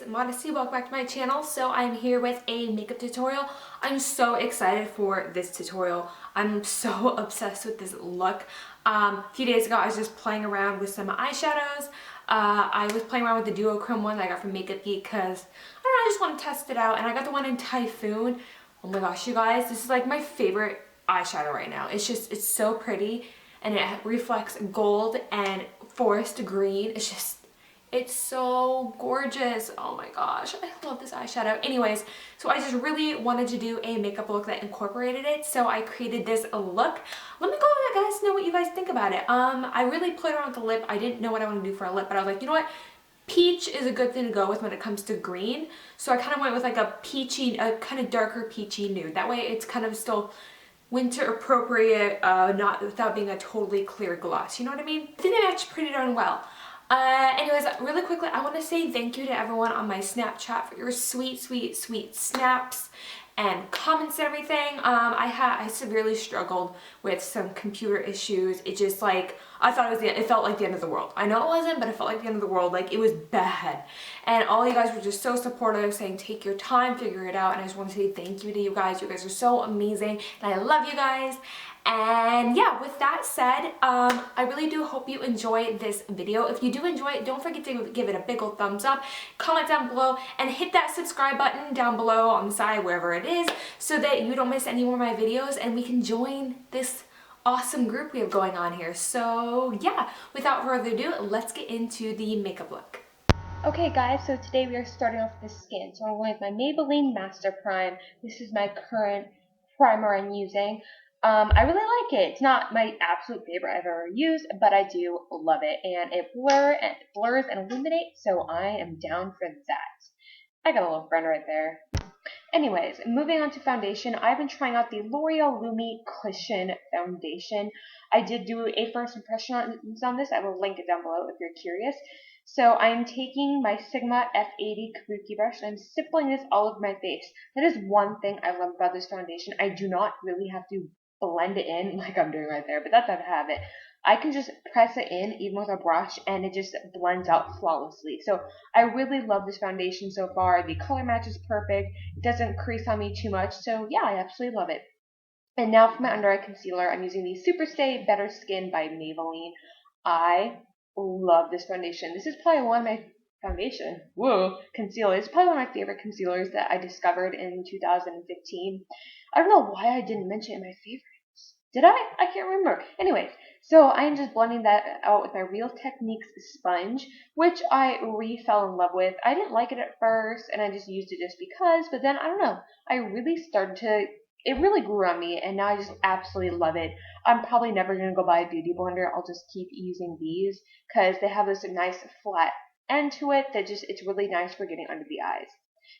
Modesty, welcome back to my channel. So I'm here with a makeup tutorial. I'm so excited for this tutorial. I'm so obsessed with this look. A few days ago I was just playing around with some eyeshadows. I was playing around with the duochrome one that I got from Makeup Geek because I don't know, I just want to test it out, and I got the one in Typhoon. Oh my gosh, you guys, this is like my favorite eyeshadow right now. It's so pretty, and it reflects gold and forest green. It's so gorgeous. Oh my gosh, I love this eyeshadow. Anyways, so I just really wanted to do a makeup look that incorporated it, so I created this look. Let me go and let guys know what you guys think about it. I really played around with the lip. I didn't know what I want to do for a lip, but I was like, you know what? Peach is a good thing to go with when it comes to green. So I kind of went with like a peachy, a kind of darker peachy nude. That way it's kind of still winter appropriate, not without being a totally clear gloss. You know what I mean? I think they matched pretty darn well. Anyways, really quickly, I want to say thank you to everyone on my Snapchat for your sweet, sweet, sweet snaps and comments and everything. I severely struggled with some computer issues. It just like, I thought it felt like the end of the world. I know it wasn't, but it felt like the end of the world. Like, it was bad. And all you guys were just so supportive, saying take your time, figure it out. And I just want to say thank you to you guys. You guys are so amazing, and I love you guys. And yeah, with that said, I really do hope you enjoy this video. If you do enjoy it, don't forget to give it a big old thumbs up, comment down below, and hit that subscribe button down below on the side, wherever it is, so that you don't miss any more of my videos and we can join this awesome group we have going on here. So yeah, without further ado, let's get into the makeup look. Okay guys, so today we are starting off with the skin. So I'm going with my Maybelline Master Prime. This is my current primer I'm using. I really like it. It's not my absolute favorite I've ever used, but I do love it, and it blurs and illuminates, so I am down for that. I got a little friend right there. Anyways, moving on to foundation, I've been trying out the L'Oreal Lumi Cushion Foundation. I did do a first impression on this. I will link it down below if you're curious. So I'm taking my Sigma F80 Kabuki brush and I'm stippling this all over my face. That is one thing I love about this foundation. I do not really have to blend it in like I'm doing right there, but that's how to have it. I can just press it in even with a brush and it just blends out flawlessly. So I really love this foundation so far. The color match is perfect. It doesn't crease on me too much. So yeah, I absolutely love it. And now for my under eye concealer, I'm using the Superstay Better Skin by Maybelline. I love this foundation. This is probably one of my concealers. It's probably one of my favorite concealers that I discovered in 2015. I don't know why I didn't mention it in my favorites. Did I? I can't remember. Anyways, so I am just blending that out with my Real Techniques sponge, which I fell in love with. I didn't like it at first, and I just used it just because, but then, I don't know, I really started to, it really grew on me, and now I just absolutely love it. I'm probably never going to go buy a beauty blender. I'll just keep using these, because they have this nice flat end to it that just, it's really nice for getting under the eyes.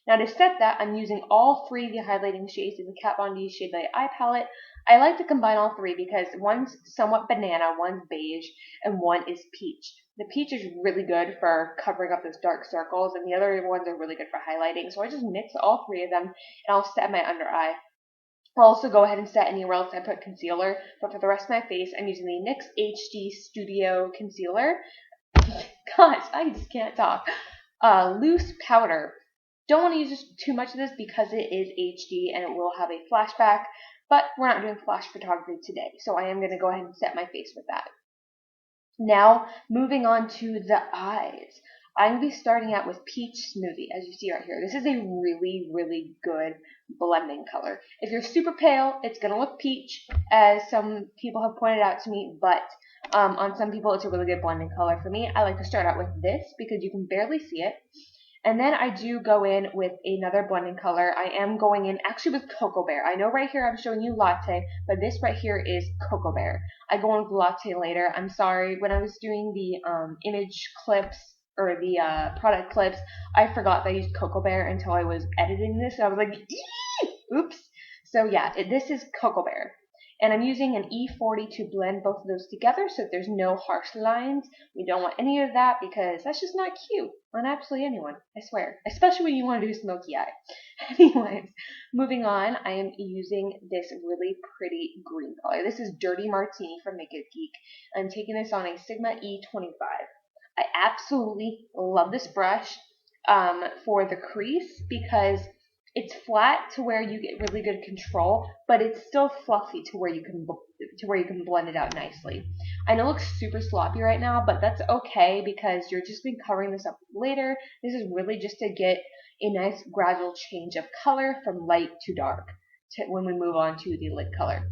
Now to set that, I'm using all three of the highlighting shades in the Kat Von D Shade Light Eye Palette. I like to combine all three because one's somewhat banana, one's beige, and one is peach. The peach is really good for covering up those dark circles, and the other ones are really good for highlighting. So I just mix all three of them, and I'll set my under eye. I'll also go ahead and set anywhere else I put concealer, but for the rest of my face, I'm using the NYX HD Studio Concealer. Gosh, I just can't talk. Loose powder. Don't want to use too much of this because it is HD and it will have a flashback, but we're not doing flash photography today, so I am going to go ahead and set my face with that. Now, moving on to the eyes. I'm going to be starting out with Peach Smoothie, as you see right here. This is a really, really good blending color. If you're super pale, it's going to look peach, as some people have pointed out to me, but on some people, it's a really good blending color. For me, I like to start out with this because you can barely see it. And then I do go in with another blending color. I am going in actually with Cocoa Bear. I know right here I'm showing you Latte, but this right here is Cocoa Bear. I go in with Latte later. I'm sorry, when I was doing the image clips or the product clips, I forgot that I used Cocoa Bear until I was editing this. And I was like, oops. So yeah, this is Cocoa Bear. And I'm using an E40 to blend both of those together so that there's no harsh lines. We don't want any of that because that's just not cute on absolutely anyone, I swear. Especially when you want to do a smoky eye. Anyways, moving on, I am using this really pretty green color. This is Dirty Martini from Geek. I'm taking this on a Sigma E25. I absolutely love this brush for the crease because it's flat to where you get really good control, but it's still fluffy to where you can blend it out nicely. I know it looks super sloppy right now, but that's okay because you're just been covering this up later. This is really just to get a nice gradual change of color from light to dark when we move on to the lid color.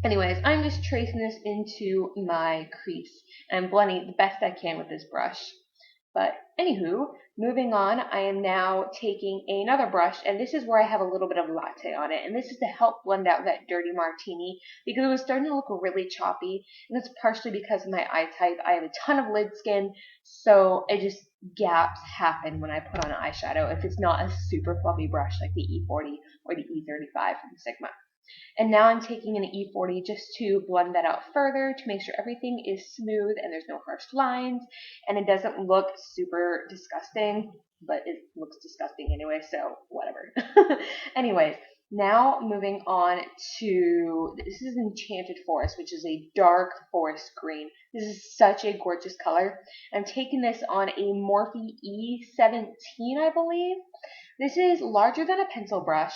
Anyways, I'm just tracing this into my crease and I'm blending it the best I can with this brush. But anywho, moving on, I am now taking another brush, and this is where I have a little bit of latte on it, and this is to help blend out that dirty martini because it was starting to look really choppy, and that's partially because of my eye type. I have a ton of lid skin, so it just gaps happen when I put on eyeshadow if it's not a super fluffy brush like the E40 or the E35 from Sigma. And now I'm taking an E40 just to blend that out further to make sure everything is smooth and there's no harsh lines and it doesn't look super disgusting, but it looks disgusting anyway, so whatever. Anyways, now moving on to, this is Enchanted Forest, which is a dark forest green. This is such a gorgeous color. I'm taking this on a Morphe E17, I believe. This is larger than a pencil brush,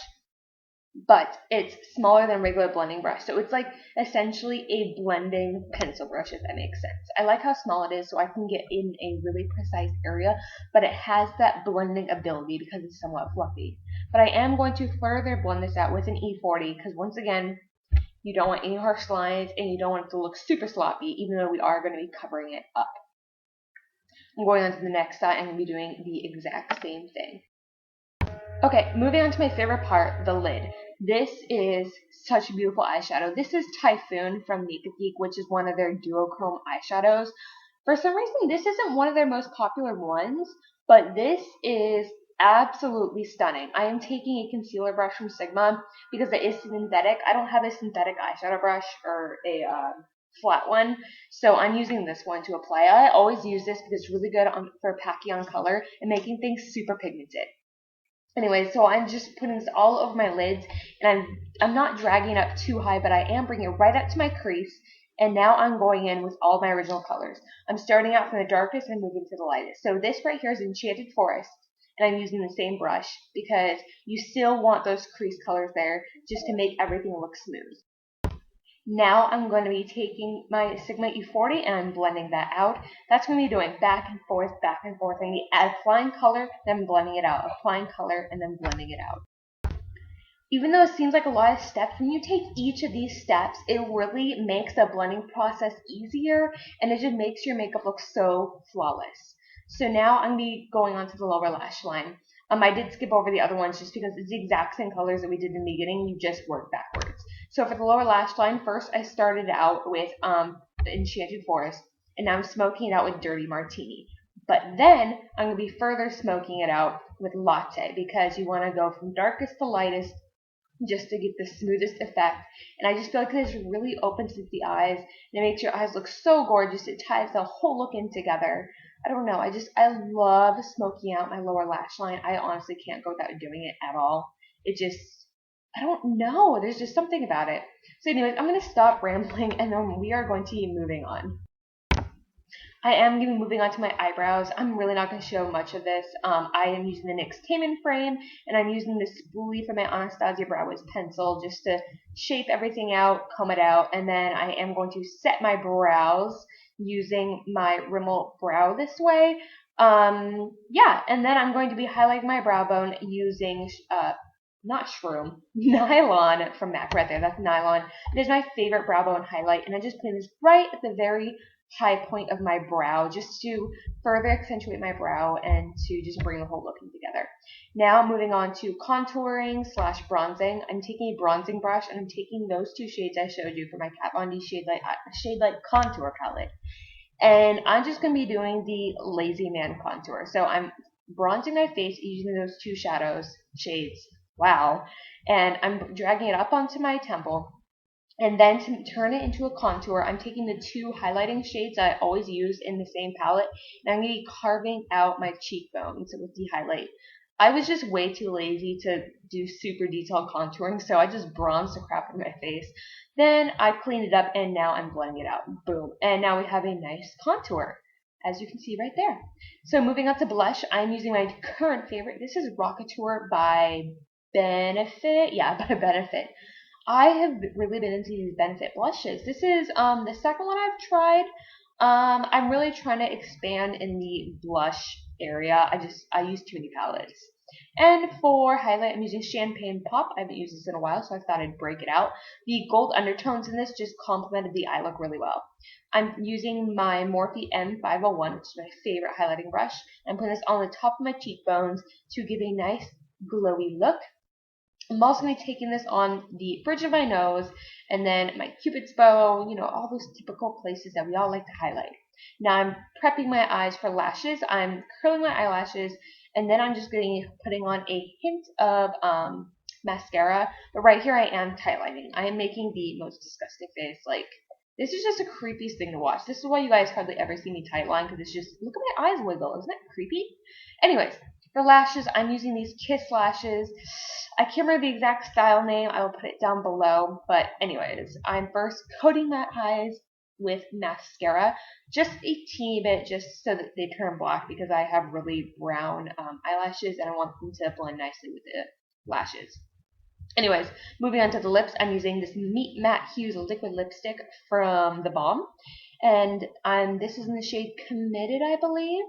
but it's smaller than regular blending brush. So it's like essentially a blending pencil brush, if that makes sense. I like how small it is so I can get in a really precise area, but it has that blending ability because it's somewhat fluffy. But I am going to further blend this out with an E40 because once again, you don't want any harsh lines and you don't want it to look super sloppy, even though we are going to be covering it up. I'm going on to the next side and I'm going to be doing the exact same thing. Okay, moving on to my favorite part, the lid. This is such a beautiful eyeshadow. This is Typhoon from Geek, which is one of their duochrome eyeshadows. For some reason, this isn't one of their most popular ones, but this is absolutely stunning. I am taking a concealer brush from Sigma because it is synthetic. I don't have a synthetic eyeshadow brush or a flat one, so I'm using this one to apply. I always use this because it's really good for packing on color and making things super pigmented. Anyway, so I'm just putting this all over my lids, and I'm not dragging it up too high, but I am bringing it right up to my crease, and now I'm going in with all my original colors. I'm starting out from the darkest and moving to the lightest. So this right here is Enchanted Forest, and I'm using the same brush because you still want those crease colors there just to make everything look smooth. Now I'm going to be taking my Sigma E40 and I'm blending that out. That's going to be doing back and forth, back and forth. I'm going to be applying color, then blending it out, applying color, and then blending it out. Even though it seems like a lot of steps, when you take each of these steps, it really makes the blending process easier and it just makes your makeup look so flawless. So now I'm going to be going on to the lower lash line. I did skip over the other ones just because it's the exact same colors that we did in the beginning. You just work backwards. So for the lower lash line, first I started out with the Enchanted Forest, and now I'm smoking it out with Dirty Martini. But then I'm going to be further smoking it out with Latte because you want to go from darkest to lightest just to get the smoothest effect. And I just feel like this really opens up the eyes and it makes your eyes look so gorgeous. It ties the whole look in together. I don't know. I love smoking out my lower lash line. I honestly can't go without doing it at all. It just, I don't know. There's just something about it. So anyways, I'm going to stop rambling and then we are going to be moving on. I am going to be moving on to my eyebrows. I'm really not going to show much of this. I am using the NYX Canon frame, and I'm using the spoolie from my Anastasia Brow Wiz pencil just to shape everything out, comb it out, and then I am going to set my brows using my Rimmel Brow This Way. Yeah, and then I'm going to be highlighting my brow bone using not shroom, nylon from MAC right there. That's nylon. It is my favorite brow bone highlight, and I'm just putting this right at the very high point of my brow just to further accentuate my brow and to just bring the whole look in together. Now moving on to contouring / bronzing. I'm taking a bronzing brush and I'm taking those two shades I showed you for my Kat Von D Shade Light Contour palette. And I'm just going to be doing the Lazy Man contour. So I'm bronzing my face using those two shades. Wow. And I'm dragging it up onto my temple. And then to turn it into a contour, I'm taking the two highlighting shades I always use in the same palette, and I'm going to be carving out my cheekbones with the highlight. I was just way too lazy to do super detailed contouring, so I just bronzed the crap out of my face. Then I cleaned it up, and now I'm blending it out. Boom. And now we have a nice contour, as you can see right there. So moving on to blush, I'm using my current favorite. This is Rockateur by Benefit. Yeah, by Benefit. I have really been into these Benefit blushes. This is the second one I've tried. I'm really trying to expand in the blush area. I use too many palettes. And for highlight, I'm using Champagne Pop. I haven't used this in a while, so I thought I'd break it out. The gold undertones in this just complemented the eye look really well. I'm using my Morphe M501, which is my favorite highlighting brush. I'm putting this on the top of my cheekbones to give a nice glowy look. I'm also going to be taking this on the bridge of my nose and then my cupid's bow, all those typical places that we all like to highlight. Now I'm prepping my eyes for lashes. I'm curling my eyelashes, and then I'm just putting on a hint of mascara. But right here I am tightlining. I am making the most disgusting face. Like, this is just the creepiest thing to watch. This is why you guys hardly ever see me tightline, because it's just, look at my eyes wiggle. Isn't that creepy? Anyways, for lashes, I'm using these Kiss lashes. I can't remember the exact style name. I will put it down below. But anyways, I'm first coating my eyes with mascara, just a teeny bit, just so that they turn black, because I have really brown eyelashes and I want them to blend nicely with the lashes. Anyways, moving on to the lips, I'm using this Meet Matte Hues liquid lipstick from The Balm. And this is in the shade Committed, I believe.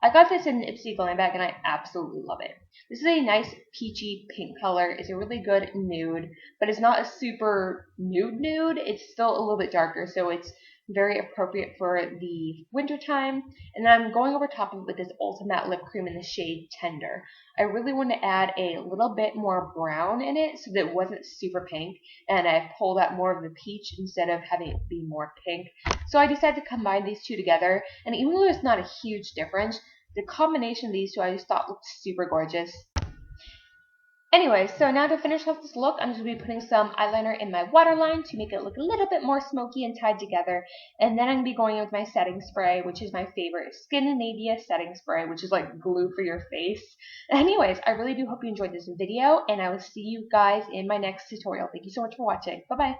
I got this in Ipsy Glam Bag, and I absolutely love it. This is a nice peachy pink color. It's a really good nude, but it's not a super nude. It's still a little bit darker, so it's very appropriate for the winter time. And then I'm going over top of it with this Ultimate Lip Cream in the shade Tender. I really want to add a little bit more brown in it so that it wasn't super pink, and I pulled out more of the peach instead of having it be more pink. So I decided to combine these two together, and even though it's not a huge difference, the combination of these two I just thought looked super gorgeous. Anyway, so now to finish off this look, I'm just going to be putting some eyeliner in my waterline to make it look a little bit more smoky and tied together. And then I'm going to be going in with my setting spray, which is my favorite Scandinavia setting spray, which is like glue for your face. Anyways, I really do hope you enjoyed this video, and I will see you guys in my next tutorial. Thank you so much for watching. Bye-bye.